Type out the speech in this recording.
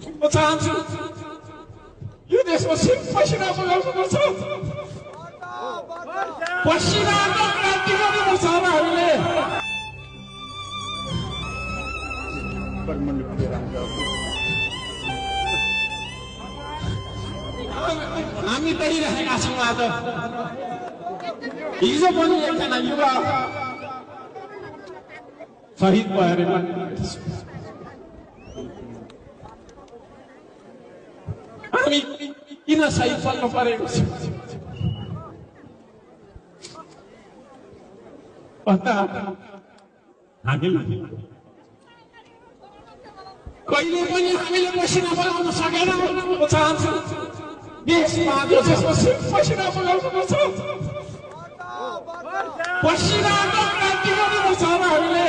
म चाहन्छु यो देशमा सिर्फ पसिना बगाउनुपर्छ, पसिनाको क्रान्ति गर्नुपर्छ र हामीले हामी पढिरहेका छौँ। आज हिजो पनि एकजना युवा शहीद भएर हामी किन शहीद बन्नु परेको छ भन्दा कहिले पनि हामीले पसिना बगाउन सकेनौँ। म चाहन्छु देशमा देशमा सिर्फ पसिना बगाउनुपर्छ, पसिनाको क्रान्ति गर्नुपर्छ र हामीले